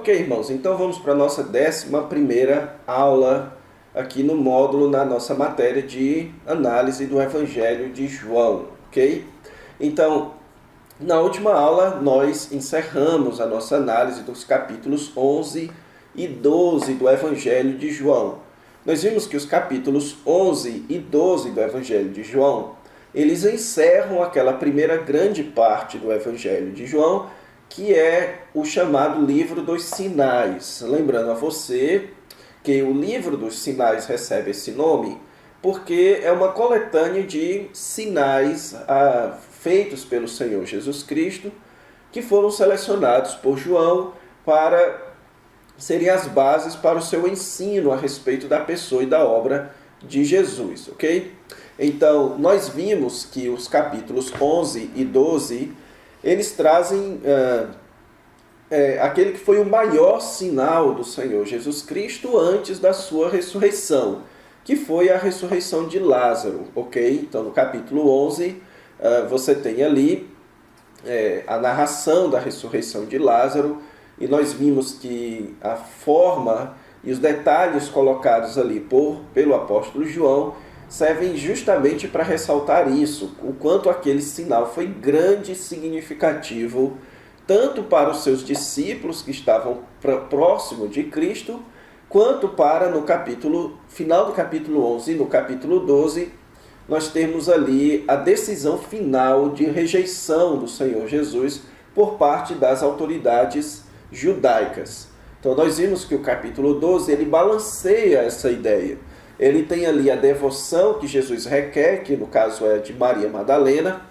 Ok, irmãos, então vamos para a nossa 11ª aula aqui no módulo, na nossa matéria de análise do Evangelho de João, ok? Então, na última aula nós encerramos a nossa análise dos capítulos 11 e 12 do Evangelho de João. Nós vimos que os capítulos 11 e 12 do Evangelho de João, eles encerram aquela primeira grande parte do Evangelho de João, que é o chamado livro dos sinais. Lembrando a você que o livro dos sinais recebe esse nome porque é uma coletânea de sinais feitos pelo Senhor Jesus Cristo, que foram selecionados por João para serem as bases para o seu ensino a respeito da pessoa e da obra de Jesus, ok? Então, nós vimos que os capítulos 11 e 12, eles trazem aquele que foi o maior sinal do Senhor Jesus Cristo antes da sua ressurreição, que foi a ressurreição de Lázaro, ok? Então, no capítulo 11, você tem ali a narração da ressurreição de Lázaro, e nós vimos que a forma e os detalhes colocados ali pelo apóstolo João servem justamente para ressaltar isso, o quanto aquele sinal foi grande e significativo, tanto para os seus discípulos que estavam próximos de Cristo, quanto para no final do capítulo 11 e no capítulo 12, nós temos ali a decisão final de rejeição do Senhor Jesus por parte das autoridades judaicas. Então nós vimos que o capítulo 12, ele balanceia essa ideia. Ele tem ali a devoção que Jesus requer, que no caso é de Maria Madalena.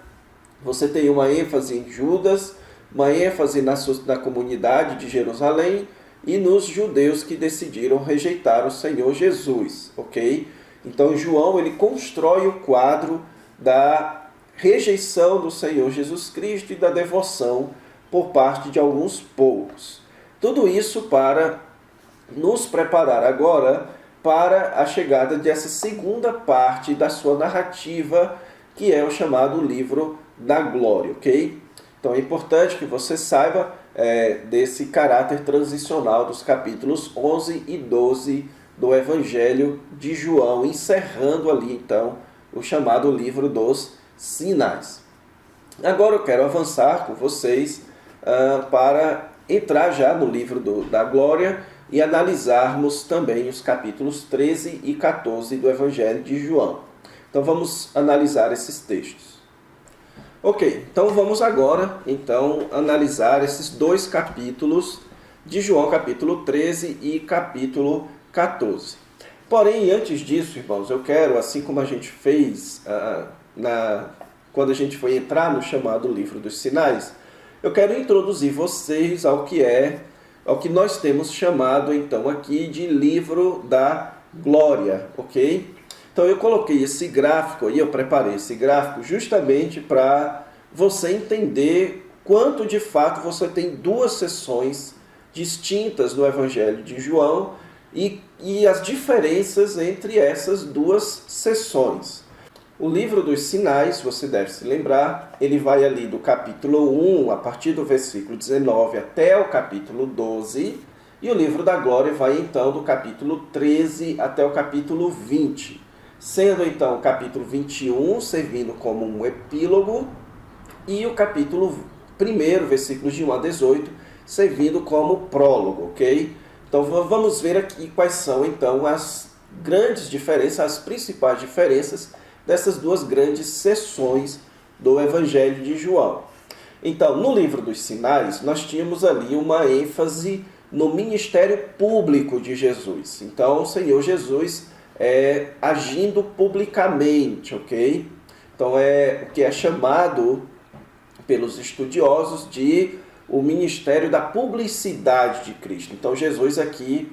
Você tem uma ênfase em Judas, uma ênfase na comunidade de Jerusalém e nos judeus que decidiram rejeitar o Senhor Jesus, ok? Então João, ele constrói o quadro da rejeição do Senhor Jesus Cristo e da devoção por parte de alguns poucos. Tudo isso para nos preparar agora para a chegada dessa segunda parte da sua narrativa, que é o chamado livro da glória, ok? Então é importante que você saiba desse caráter transicional dos capítulos 11 e 12 do Evangelho de João, encerrando ali então o chamado livro dos sinais. Agora eu quero avançar com vocês para entrar já no livro da glória e analisarmos também os capítulos 13 e 14 do Evangelho de João. Então vamos analisar esses textos. Ok, então vamos agora analisar esses dois capítulos de João, capítulo 13 e capítulo 14. Porém, antes disso, irmãos, eu quero, assim como a gente fez quando a gente foi entrar no chamado livro dos sinais, eu quero introduzir vocês ao que nós temos chamado então aqui de livro da glória, ok? Então eu coloquei esse gráfico aí, eu preparei esse gráfico justamente para você entender quanto de fato você tem duas sessões distintas no Evangelho de João e as diferenças entre essas duas sessões. O livro dos sinais, você deve se lembrar, ele vai ali do capítulo 1, a partir do versículo 19 até o capítulo 12, e o livro da glória vai então do capítulo 13 até o capítulo 20, sendo então o capítulo 21 servindo como um epílogo e o capítulo 1, versículos de 1 a 18, servindo como prólogo, ok? Então vamos ver aqui quais são então as grandes diferenças, as principais diferenças dessas duas grandes sessões do Evangelho de João. Então, no livro dos sinais, nós tínhamos ali uma ênfase no ministério público de Jesus. Então, o Senhor Jesus agindo publicamente, ok? Então, é o que é chamado pelos estudiosos de o ministério da publicidade de Cristo. Então, Jesus aqui,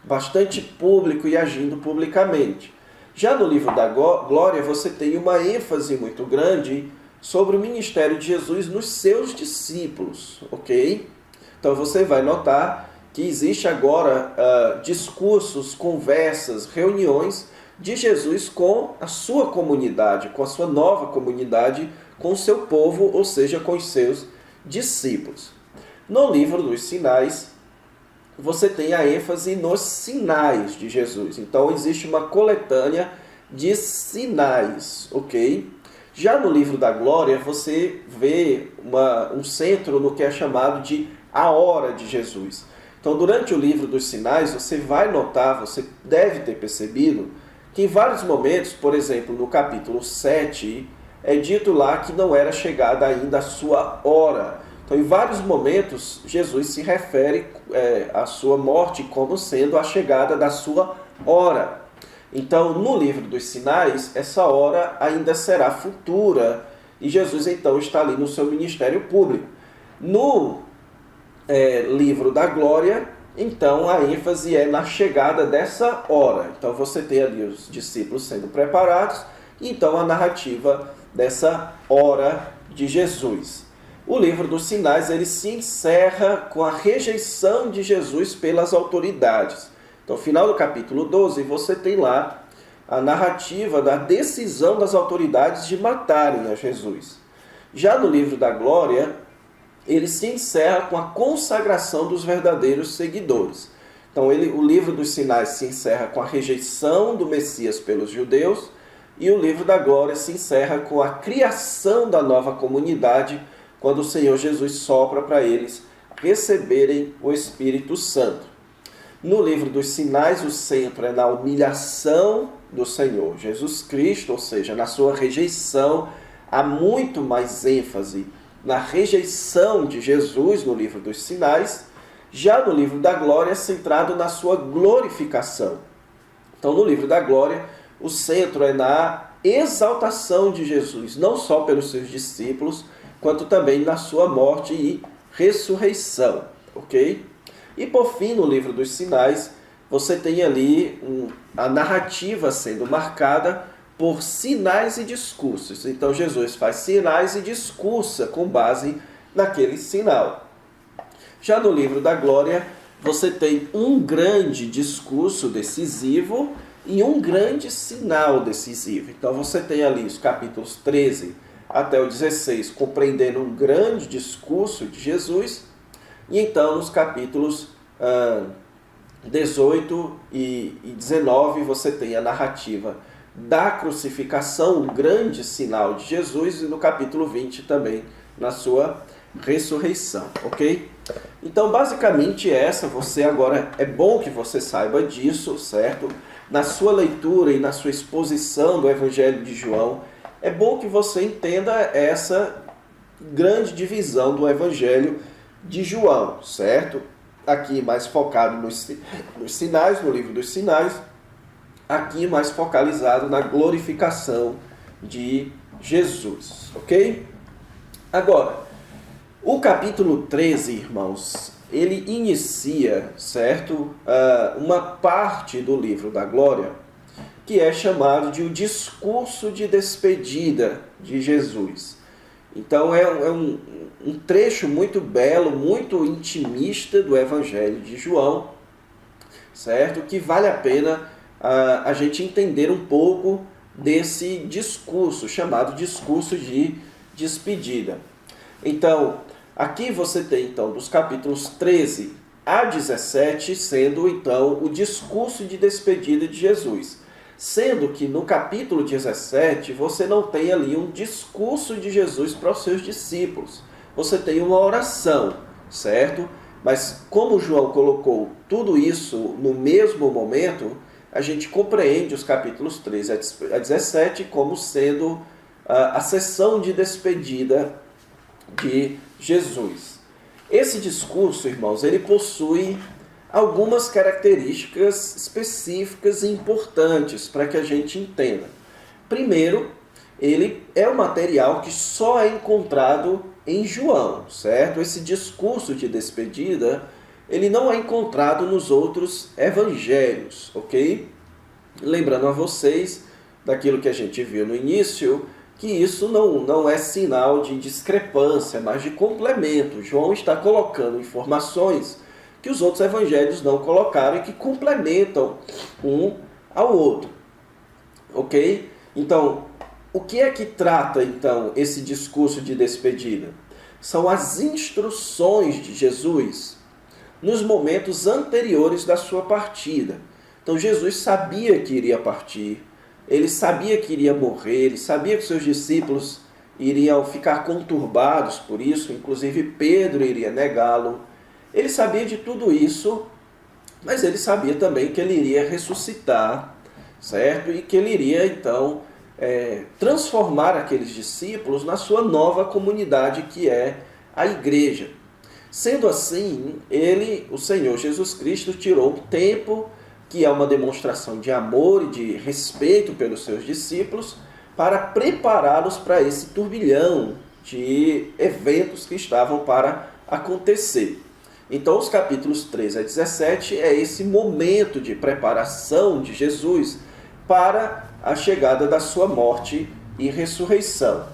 bastante público e agindo publicamente. Já no livro da glória, você tem uma ênfase muito grande sobre o ministério de Jesus nos seus discípulos, ok? Então você vai notar que existe agora discursos, conversas, reuniões de Jesus com a sua comunidade, com a sua nova comunidade, com o seu povo, ou seja, com os seus discípulos. No livro dos sinais, você tem a ênfase nos sinais de Jesus. Então, existe uma coletânea de sinais, ok? Já no livro da Glória, você vê um centro no que é chamado de a hora de Jesus. Então, durante o livro dos sinais, você vai notar, você deve ter percebido, que em vários momentos, por exemplo, no capítulo 7, é dito lá que não era chegada ainda a sua hora. Então, em vários momentos, Jesus se refere à sua morte como sendo a chegada da sua hora. Então, no livro dos sinais, essa hora ainda será futura. E Jesus, então, está ali no seu ministério público. No livro da Glória, então, a ênfase é na chegada dessa hora. Então, você tem ali os discípulos sendo preparados, e então a narrativa dessa hora de Jesus. O livro dos sinais, ele se encerra com a rejeição de Jesus pelas autoridades. Então, no final do capítulo 12, você tem lá a narrativa da decisão das autoridades de matarem a Jesus. Já no livro da Glória, ele se encerra com a consagração dos verdadeiros seguidores. Então, o livro dos sinais se encerra com a rejeição do Messias pelos judeus, e o livro da Glória se encerra com a criação da nova comunidade, quando o Senhor Jesus sopra para eles receberem o Espírito Santo. No livro dos sinais, o centro é na humilhação do Senhor Jesus Cristo, ou seja, na sua rejeição. Há muito mais ênfase na rejeição de Jesus no livro dos sinais. Já no livro da Glória, é centrado na sua glorificação. Então, no livro da Glória, o centro é na exaltação de Jesus, não só pelos seus discípulos, quanto também na sua morte e ressurreição, ok? E por fim, no livro dos sinais, você tem ali a narrativa sendo marcada por sinais e discursos. Então Jesus faz sinais e discursa com base naquele sinal. Já no livro da Glória, você tem um grande discurso decisivo e um grande sinal decisivo. Então você tem ali os capítulos 13 até o 16, compreendendo um grande discurso de Jesus, e então nos capítulos 18 e 19 você tem a narrativa da crucificação, um grande sinal de Jesus, e no capítulo 20 também na sua ressurreição, ok? Então basicamente você agora, é bom que você saiba disso, certo? Na sua leitura e na sua exposição do Evangelho de João, é bom que você entenda essa grande divisão do Evangelho de João, certo? Aqui mais focado nos sinais, no livro dos sinais, aqui mais focalizado na glorificação de Jesus, ok? Agora, o capítulo 13, irmãos, ele inicia, certo? Uma parte do livro da Glória, que é chamado de o discurso de despedida de Jesus. Então é um trecho muito belo, muito intimista do Evangelho de João, certo? Que vale a pena a gente entender um pouco desse discurso, chamado discurso de despedida. Então, aqui você tem então dos capítulos 13 a 17 sendo então o discurso de despedida de Jesus. Sendo que no capítulo 17 você não tem ali um discurso de Jesus para os seus discípulos. Você tem uma oração, certo? Mas como João colocou tudo isso no mesmo momento, a gente compreende os capítulos 13 a 17 como sendo a sessão de despedida de Jesus. Esse discurso, irmãos, ele possui algumas características específicas e importantes para que a gente entenda. Primeiro, ele é um material que só é encontrado em João, certo? Esse discurso de despedida, ele não é encontrado nos outros evangelhos, ok? Lembrando a vocês daquilo que a gente viu no início, que isso não é sinal de discrepância, mas de complemento. João está colocando informações que os outros evangelhos não colocaram e que complementam um ao outro. Ok? Então, o que é que trata, então, esse discurso de despedida? São as instruções de Jesus nos momentos anteriores da sua partida. Então Jesus sabia que iria partir, ele sabia que iria morrer, ele sabia que seus discípulos iriam ficar conturbados por isso, inclusive Pedro iria negá-lo. Ele sabia de tudo isso, mas ele sabia também que ele iria ressuscitar, certo? E que ele iria, então, transformar aqueles discípulos na sua nova comunidade, que é a igreja. Sendo assim, o Senhor Jesus Cristo, tirou um tempo, que é uma demonstração de amor e de respeito pelos seus discípulos, para prepará-los para esse turbilhão de eventos que estavam para acontecer. Então, os capítulos 13 a 17 é esse momento de preparação de Jesus para a chegada da sua morte e ressurreição.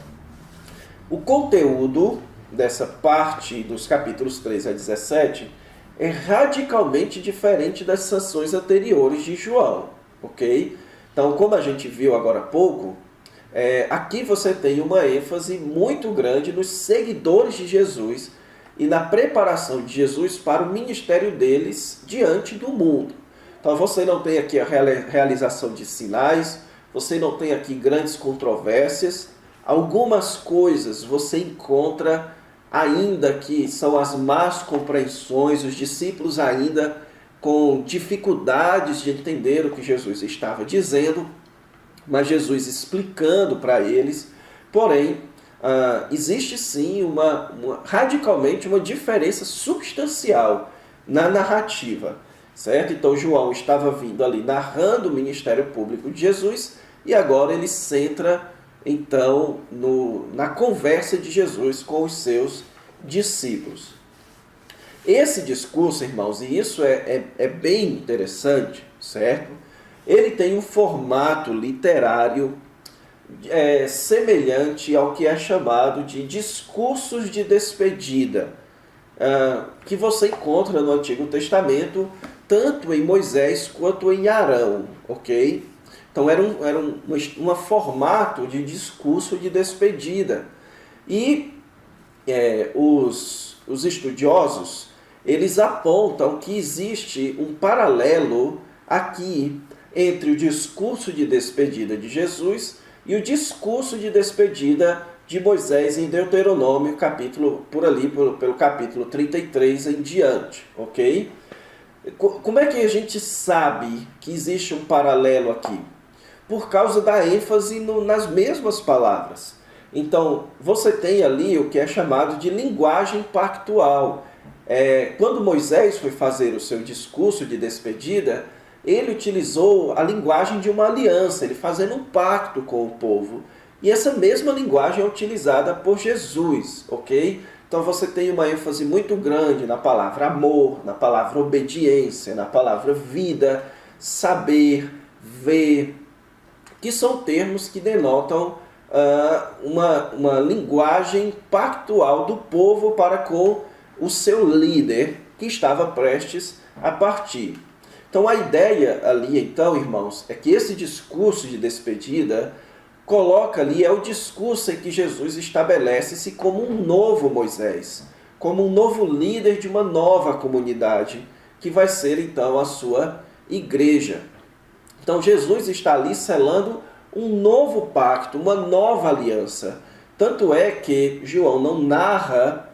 O conteúdo dessa parte dos capítulos 13 a 17 é radicalmente diferente das sessões anteriores de João, ok? Então, como a gente viu agora há pouco, aqui você tem uma ênfase muito grande nos seguidores de Jesus e na preparação de Jesus para o ministério deles diante do mundo. Então você não tem aqui a realização de sinais, você não tem aqui grandes controvérsias, algumas coisas você encontra ainda que são as más compreensões, os discípulos ainda com dificuldades de entender o que Jesus estava dizendo, mas Jesus explicando para eles. Porém, existe sim radicalmente uma diferença substancial na narrativa, certo? Então João estava vindo ali narrando o ministério público de Jesus e agora ele centra então na conversa de Jesus com os seus discípulos. Esse discurso, irmãos, e isso é bem interessante, certo? Ele tem um formato literário semelhante ao que é chamado de discursos de despedida, que você encontra no Antigo Testamento, tanto em Moisés quanto em Arão, ok? Então era um formato de discurso de despedida. E os estudiosos, eles apontam que existe um paralelo aqui entre o discurso de despedida de Jesus e o discurso de despedida de Moisés em Deuteronômio, pelo capítulo 33 em diante, ok? Como é que a gente sabe que existe um paralelo aqui? Por causa da ênfase nas mesmas palavras. Então, você tem ali o que é chamado de linguagem pactual. Quando Moisés foi fazer o seu discurso de despedida, ele utilizou a linguagem de uma aliança, ele fazendo um pacto com o povo. E essa mesma linguagem é utilizada por Jesus, ok? Então você tem uma ênfase muito grande na palavra amor, na palavra obediência, na palavra vida, saber, ver, que são termos que denotam uma linguagem pactual do povo para com o seu líder, que estava prestes a partir. Então a ideia ali, então, irmãos, é que esse discurso de despedida coloca ali, é o discurso em que Jesus estabelece-se como um novo Moisés, como um novo líder de uma nova comunidade, que vai ser então a sua igreja. Então Jesus está ali selando um novo pacto, uma nova aliança. Tanto é que João não narra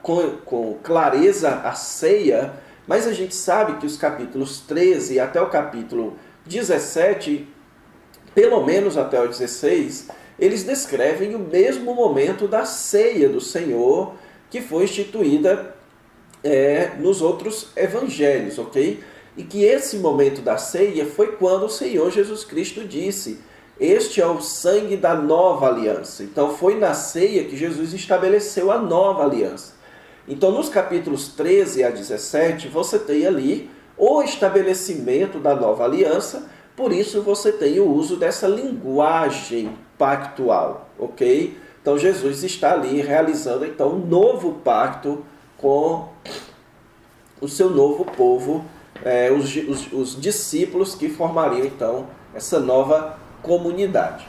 com clareza a ceia, mas a gente sabe que os capítulos 13 até o capítulo 17, pelo menos até o 16, eles descrevem o mesmo momento da ceia do Senhor, que foi instituída nos outros evangelhos, ok? E que esse momento da ceia foi quando o Senhor Jesus Cristo disse: este é o sangue da nova aliança. Então foi na ceia que Jesus estabeleceu a nova aliança. Então nos capítulos 13 a 17 você tem ali o estabelecimento da nova aliança, por isso você tem o uso dessa linguagem pactual, ok? Então Jesus está ali realizando então um novo pacto com o seu novo povo, os discípulos que formariam então essa nova comunidade.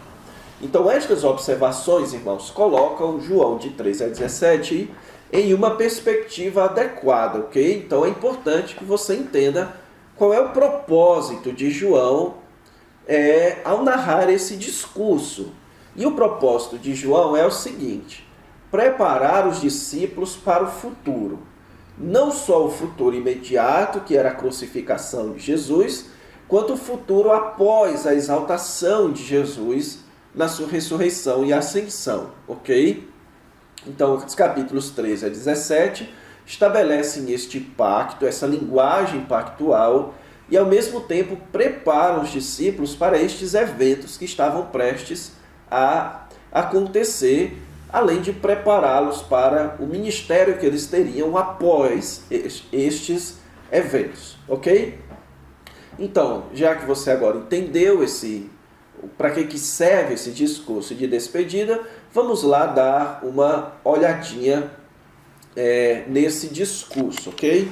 Então estas observações, irmãos, colocam João de 13 a 17 em uma perspectiva adequada, ok? Então é importante que você entenda qual é o propósito de João ao narrar esse discurso. E o propósito de João é o seguinte: preparar os discípulos para o futuro. Não só o futuro imediato, que era a crucificação de Jesus, quanto o futuro após a exaltação de Jesus na sua ressurreição e ascensão, ok? Então, os capítulos 13 a 17 estabelecem este pacto, essa linguagem pactual, e ao mesmo tempo preparam os discípulos para estes eventos que estavam prestes a acontecer, além de prepará-los para o ministério que eles teriam após estes eventos, ok? Então, já que você agora entendeu para que serve esse discurso de despedida, vamos lá dar uma olhadinha nesse discurso, ok?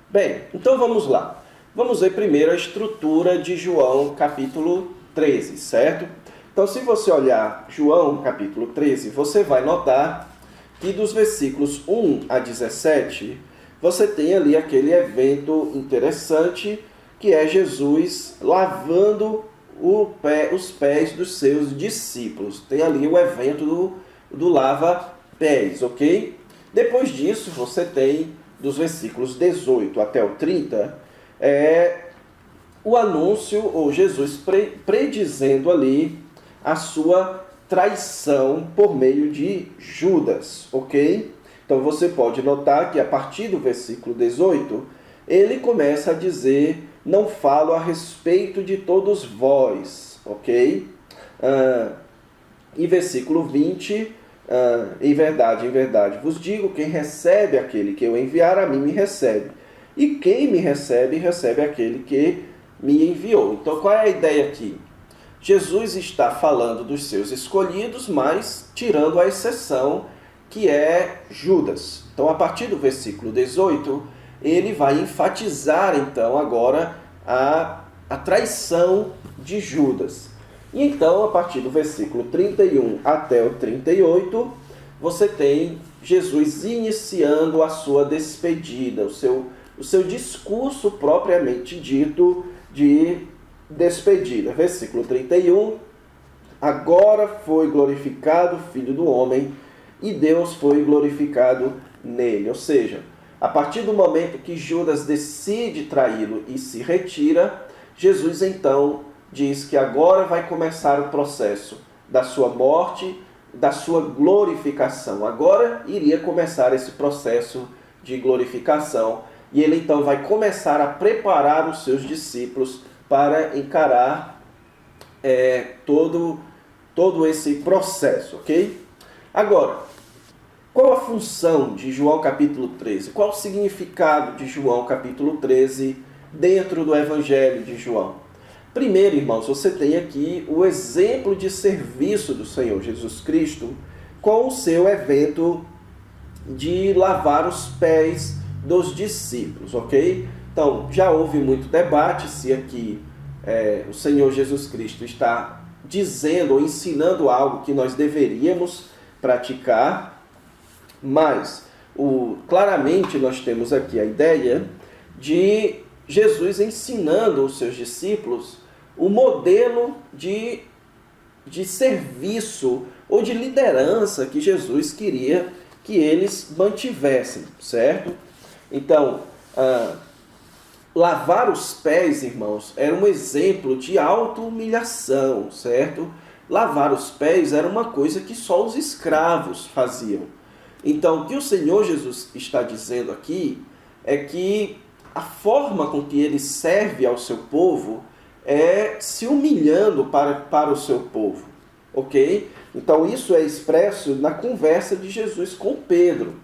Bem, então vamos lá. Vamos ver primeiro a estrutura de João capítulo 13, certo? Então, se você olhar João capítulo 13, você vai notar que dos versículos 1 a 17, você tem ali aquele evento interessante que é Jesus lavando os pés dos seus discípulos. Tem ali o evento do lava-pés, ok? Depois disso, você tem, dos versículos 18 até o 30, o anúncio, ou Jesus predizendo ali a sua traição por meio de Judas, ok? Então você pode notar que a partir do versículo 18, ele começa a dizer: não falo a respeito de todos vós, ok? E versículo 20, em verdade vos digo, quem recebe aquele que eu enviar, a mim me recebe. E quem me recebe, recebe aquele que me enviou. Então qual é a ideia aqui? Jesus está falando dos seus escolhidos, mas tirando a exceção que é Judas. Então, a partir do versículo 18, ele vai enfatizar, então, agora a traição de Judas. E então, a partir do versículo 31 até o 38, você tem Jesus iniciando a sua despedida, o seu discurso propriamente dito de despedida. Versículo 31, agora foi glorificado o Filho do Homem, e Deus foi glorificado nele. Ou seja, a partir do momento que Judas decide traí-lo e se retira, Jesus então diz que agora vai começar o processo da sua morte, da sua glorificação. Agora iria começar esse processo de glorificação, e ele então vai começar a preparar os seus discípulos para encarar todo esse processo, ok? Agora, qual a função de João capítulo 13? Qual o significado de João capítulo 13 dentro do Evangelho de João? Primeiro, irmãos, você tem aqui o exemplo de serviço do Senhor Jesus Cristo com o seu evento de lavar os pés dos discípulos, ok? Então, já houve muito debate se aqui o Senhor Jesus Cristo está dizendo ou ensinando algo que nós deveríamos praticar, mas claramente nós temos aqui a ideia de Jesus ensinando os seus discípulos o modelo de serviço ou de liderança que Jesus queria que eles mantivessem, certo? Então, lavar os pés, irmãos, era um exemplo de auto-humilhação, certo? Lavar os pés era uma coisa que só os escravos faziam. Então, o que o Senhor Jesus está dizendo aqui é que a forma com que ele serve ao seu povo é se humilhando para o seu povo, ok? Então, isso é expresso na conversa de Jesus com Pedro.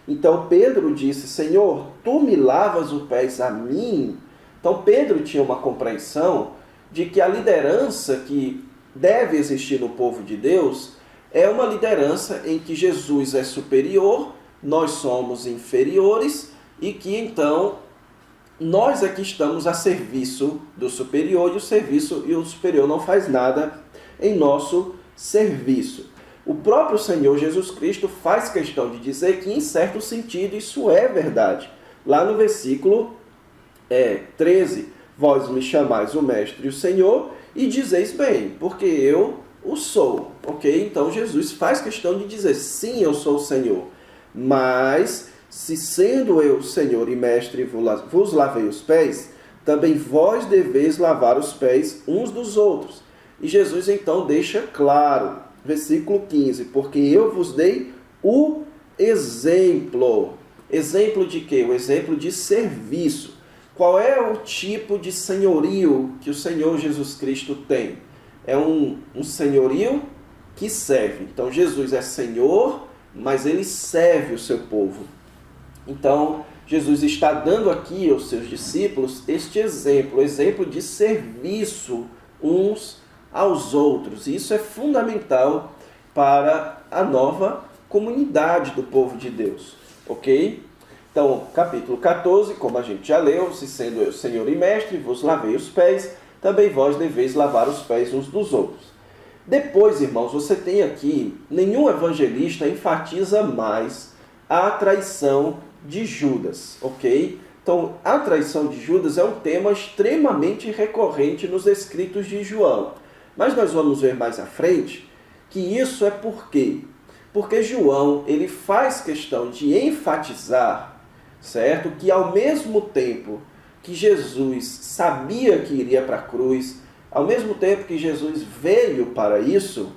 Então, Pedro disse: Senhor, tu me lavas os pés a mim? Então, Pedro tinha uma compreensão de que a liderança que deve existir no povo de Deus é uma liderança em que Jesus é superior, nós somos inferiores, e que então nós aqui estamos a serviço do superior, e o superior não faz nada em nosso serviço. O próprio Senhor Jesus Cristo faz questão de dizer que, em certo sentido, isso é verdade. Lá no versículo 13, vós me chamais o Mestre e o Senhor, e dizeis bem, porque eu o sou. Ok? Então Jesus faz questão de dizer, sim, eu sou o Senhor. Mas, se sendo eu Senhor e Mestre vos lavei os pés, também vós deveis lavar os pés uns dos outros. E Jesus então deixa claro, versículo 15, porque eu vos dei o exemplo. Exemplo de quê? O exemplo de serviço. Qual é o tipo de senhorio que o Senhor Jesus Cristo tem? É um senhorio que serve. Então Jesus é Senhor, mas ele serve o seu povo. Então Jesus está dando aqui aos seus discípulos este exemplo, o exemplo de serviço uns aos outros. E isso é fundamental para a nova comunidade do povo de Deus. Ok? Então, capítulo 14, como a gente já leu, se sendo eu Senhor e Mestre, vos lavei os pés, também vós deveis lavar os pés uns dos outros. Depois, irmãos, você tem aqui, nenhum evangelista enfatiza mais a traição de Judas, ok? Então, a traição de Judas é um tema extremamente recorrente nos escritos de João. Mas nós vamos ver mais à frente que isso é por quê? Porque João, ele faz questão de enfatizar, certo? Que ao mesmo tempo que Jesus sabia que iria para a cruz, ao mesmo tempo que Jesus veio para isso,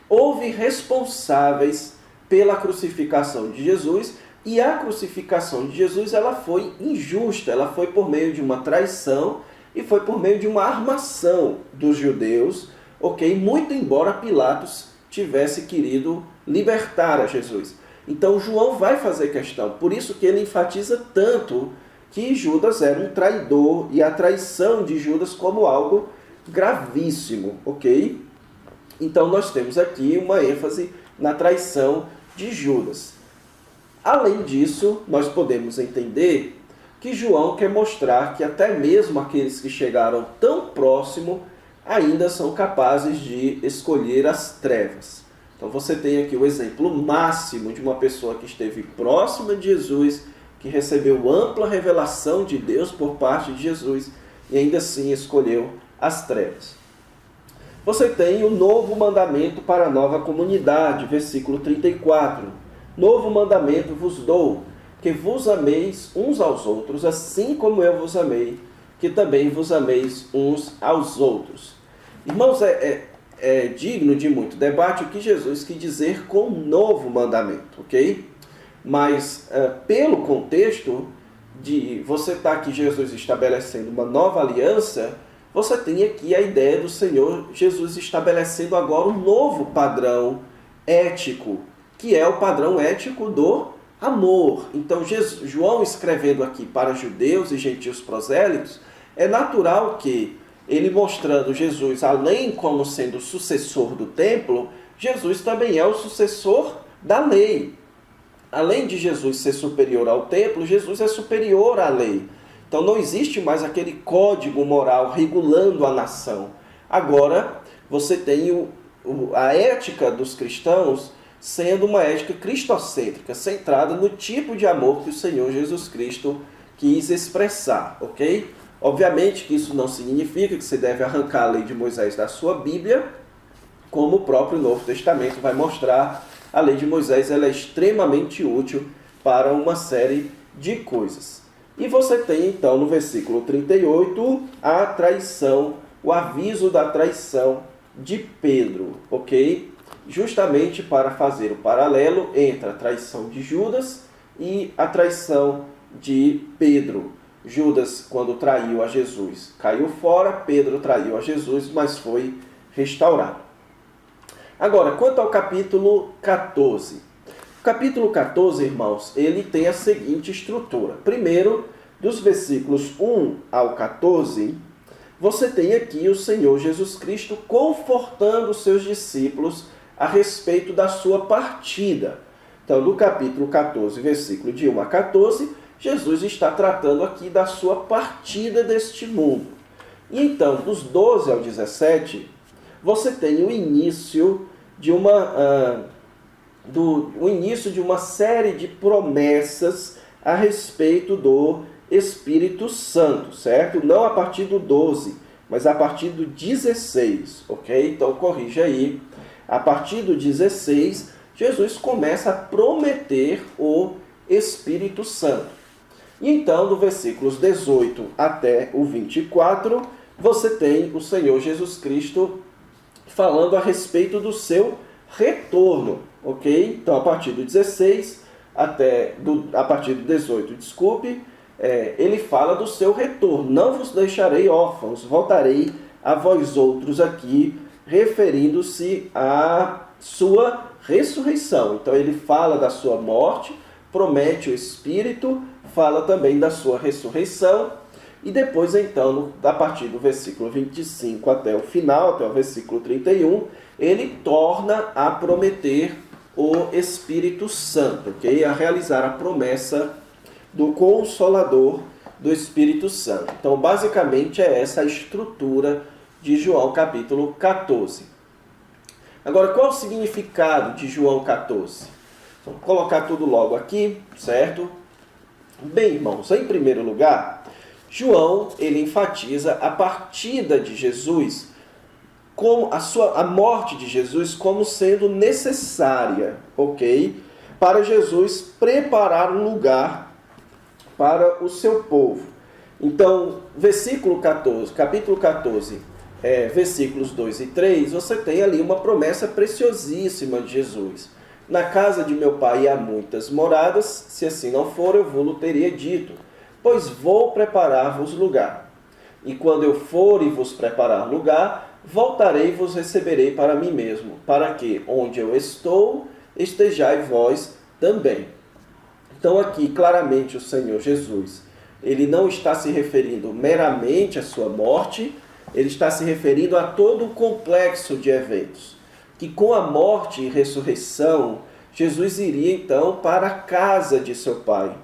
houve responsáveis pela crucificação de Jesus, e a crucificação de Jesus ela foi injusta, ela foi por meio de uma traição e foi por meio de uma armação dos judeus, ok? Muito embora Pilatos tivesse querido libertar a Jesus. Então João vai fazer questão, por isso que ele enfatiza tanto que Judas era um traidor e a traição de Judas como algo gravíssimo, ok? Então nós temos aqui uma ênfase na traição de Judas. Além disso, nós podemos entender que João quer mostrar que até mesmo aqueles que chegaram tão próximo ainda são capazes de escolher as trevas. Então você tem aqui o exemplo máximo de uma pessoa que esteve próxima de Jesus, que recebeu ampla revelação de Deus por parte de Jesus e ainda assim escolheu as trevas. Você tem o novo mandamento para a nova comunidade, versículo 34. Novo mandamento vos dou, que vos ameis uns aos outros, assim como eu vos amei, que também vos ameis uns aos outros. Irmãos, é digno de muito debate o que Jesus quis dizer com novo mandamento, ok? Mas, pelo contexto de você estar aqui Jesus estabelecendo uma nova aliança, você tem aqui a ideia do Senhor Jesus estabelecendo agora um novo padrão ético, que é o padrão ético do amor. Então, João escrevendo aqui para judeus e gentios prosélitos, é natural que ele mostrando Jesus, além como sendo o sucessor do templo, Jesus também é o sucessor da lei. Além de Jesus ser superior ao templo, Jesus é superior à lei. Então não existe mais aquele código moral regulando a nação. Agora, você tem a ética dos cristãos sendo uma ética cristocêntrica, centrada no tipo de amor que o Senhor Jesus Cristo quis expressar, ok? Obviamente que isso não significa que você deve arrancar a lei de Moisés da sua Bíblia, como o próprio Novo Testamento vai mostrar. A lei de Moisés ela é extremamente útil para uma série de coisas. E você tem então no versículo 38 a traição, o aviso da traição de Pedro, ok? Justamente para fazer o paralelo entre a traição de Judas e a traição de Pedro. Judas, quando traiu a Jesus, caiu fora, Pedro traiu a Jesus, mas foi restaurado. Agora, quanto ao capítulo 14. O capítulo 14, irmãos, ele tem a seguinte estrutura. Primeiro, dos versículos 1 ao 14, você tem aqui o Senhor Jesus Cristo confortando os seus discípulos a respeito da sua partida. Então, no capítulo 14, versículo de 1 a 14, Jesus está tratando aqui da sua partida deste mundo. E então, dos 12 ao 17, você tem o início o início de uma série de promessas a respeito do Espírito Santo, certo? Não a partir do 12, mas a partir do 16, ok? Então corrija aí. A partir do 16, Jesus começa a prometer o Espírito Santo. E então, do versículos 18 até o 24, você tem o Senhor Jesus Cristo falando a respeito do seu retorno, ok? Então, a partir do 16 a partir do 18, ele fala do seu retorno. Não vos deixarei órfãos, voltarei a vós outros aqui, referindo-se à sua ressurreição. Então, ele fala da sua morte, promete o Espírito, fala também da sua ressurreição. E depois, então, a partir do versículo 25 até o final, até o versículo 31, ele torna a prometer o Espírito Santo, ok? A realizar a promessa do Consolador do Espírito Santo. Então, basicamente, é essa a estrutura de João capítulo 14. Agora, qual é o significado de João 14? Vamos colocar tudo logo aqui, certo? Bem, irmãos, em primeiro lugar, João, ele enfatiza a partida de Jesus, como a morte de Jesus como sendo necessária, ok? Para Jesus preparar um lugar para o seu povo. Então, capítulo 14, versículos 2 e 3, você tem ali uma promessa preciosíssima de Jesus. Na casa de meu pai há muitas moradas, se assim não for, eu vou-lo teria dito, pois vou preparar-vos lugar. E quando eu for e vos preparar lugar, voltarei e vos receberei para mim mesmo, para que, onde eu estou, estejai vós também. Então aqui, claramente, o Senhor Jesus, ele não está se referindo meramente à sua morte, ele está se referindo a todo o complexo de eventos. Que com a morte e ressurreição, Jesus iria então para a casa de seu pai.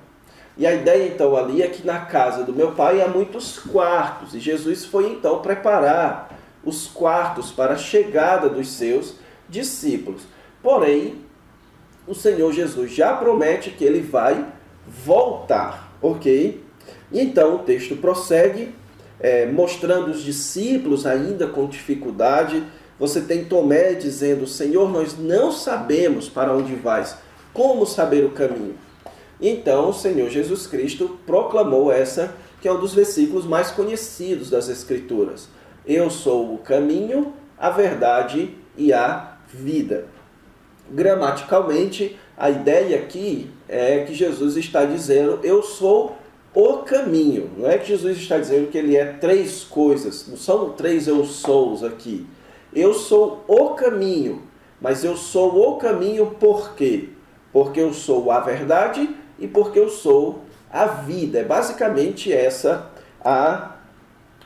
E a ideia então ali é que na casa do meu pai há muitos quartos, e Jesus foi então preparar os quartos para a chegada dos seus discípulos. Porém, o Senhor Jesus já promete que ele vai voltar, ok? E então o texto prossegue, mostrando os discípulos ainda com dificuldade. Você tem Tomé dizendo, Senhor, nós não sabemos para onde vais, como saber o caminho? Então o Senhor Jesus Cristo proclamou essa, que é um dos versículos mais conhecidos das Escrituras. Eu sou o caminho, a verdade e a vida. Gramaticalmente, a ideia aqui é que Jesus está dizendo, eu sou o caminho. Não é que Jesus está dizendo que ele é três coisas, não são três eu sous aqui. Eu sou o caminho, mas eu sou o caminho por quê? Porque eu sou a verdade e porque eu sou a vida. É basicamente essa a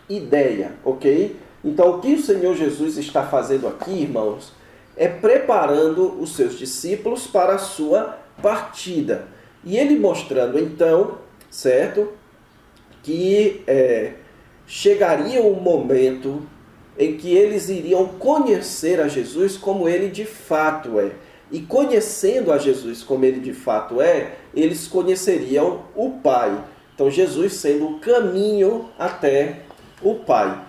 ideia, ok? Então, o que o Senhor Jesus está fazendo aqui, irmãos, é preparando os seus discípulos para a sua partida. E ele mostrando, então, certo, que chegaria um momento em que eles iriam conhecer a Jesus como ele de fato é. E conhecendo a Jesus como ele de fato é, eles conheceriam o Pai. Então, Jesus sendo o caminho até o Pai.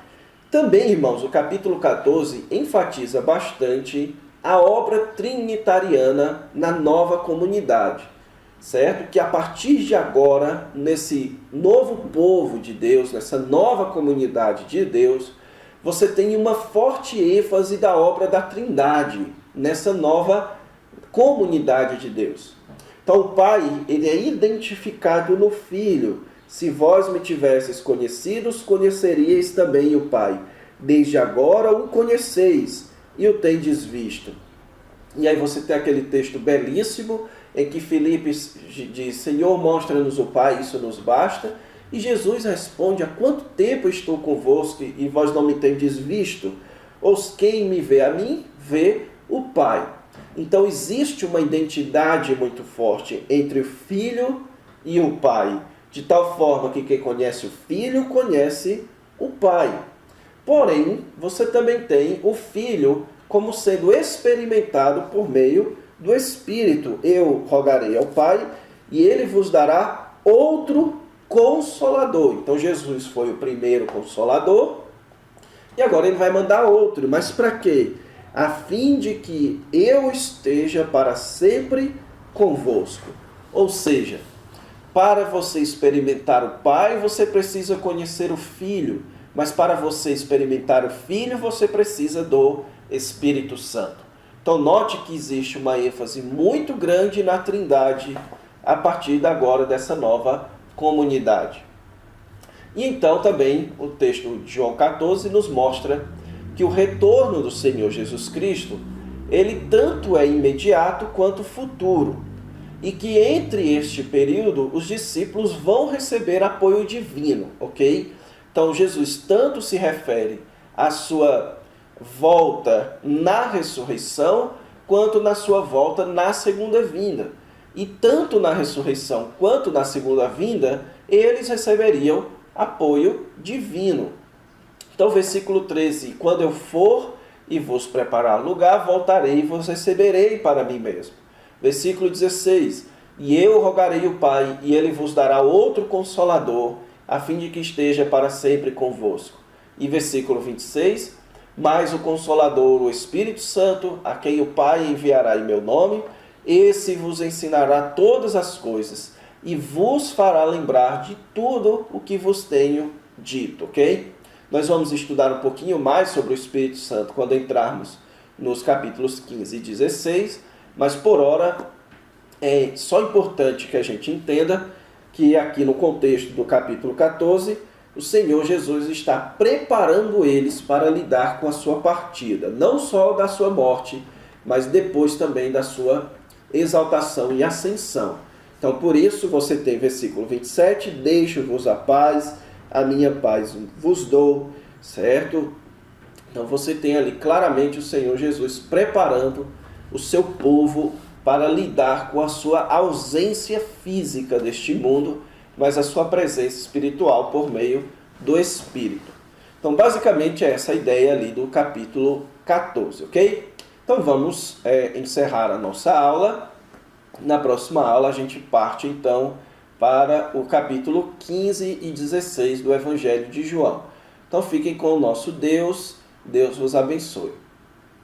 Também, irmãos, o capítulo 14 enfatiza bastante a obra trinitariana na nova comunidade, certo? Que a partir de agora, nesse novo povo de Deus, nessa nova comunidade de Deus, você tem uma forte ênfase da obra da Trindade, nessa nova comunidade de Deus. Então o Pai, ele é identificado no Filho. Se vós me tivesseis conhecidos, conheceríeis também o Pai. Desde agora o conheceis e o tendes visto. E aí você tem aquele texto belíssimo em que Filipe diz, Senhor, mostra-nos o Pai, isso nos basta. E Jesus responde, há quanto tempo estou convosco e vós não me tendes visto? Ou quem me vê a mim, vê o Pai. Então existe uma identidade muito forte entre o Filho e o Pai, de tal forma que quem conhece o Filho conhece o Pai. Porém, você também tem o Filho como sendo experimentado por meio do Espírito. Eu rogarei ao Pai e ele vos dará outro Consolador. Então Jesus foi o primeiro Consolador e agora ele vai mandar outro. Mas para quê? A fim de que eu esteja para sempre convosco. Ou seja, para você experimentar o Pai, você precisa conhecer o Filho. Mas para você experimentar o Filho, você precisa do Espírito Santo. Então note que existe uma ênfase muito grande na Trindade a partir de agora dessa nova comunidade. E então também o texto de João 14 nos mostra que o retorno do Senhor Jesus Cristo, ele tanto é imediato quanto futuro. E que entre este período os discípulos vão receber apoio divino, ok? Então Jesus tanto se refere à sua volta na ressurreição, quanto na sua volta na segunda vinda. E tanto na ressurreição quanto na segunda vinda, eles receberiam apoio divino. Então, versículo 13: quando eu for e vos preparar lugar, voltarei e vos receberei para mim mesmo. Versículo 16: e eu rogarei o Pai, e ele vos dará outro Consolador, a fim de que esteja para sempre convosco. E versículo 26: mas o Consolador, o Espírito Santo, a quem o Pai enviará em meu nome, esse vos ensinará todas as coisas e vos fará lembrar de tudo o que vos tenho dito, ok? Nós vamos estudar um pouquinho mais sobre o Espírito Santo quando entrarmos nos capítulos 15 e 16, mas por hora é só importante que a gente entenda que aqui no contexto do capítulo 14, o Senhor Jesus está preparando eles para lidar com a sua partida, não só da sua morte, mas depois também da sua exaltação e ascensão. Então, por isso, você tem versículo 27, deixo-vos a paz, a minha paz vos dou, certo? Então, você tem ali claramente o Senhor Jesus preparando o seu povo para lidar com a sua ausência física deste mundo, mas a sua presença espiritual por meio do Espírito. Então, basicamente, é essa a ideia ali do capítulo 14, ok? Então, vamos encerrar a nossa aula. Na próxima aula, a gente parte, então, para o capítulo 15 e 16 do Evangelho de João. Então, fiquem com o nosso Deus. Deus vos abençoe.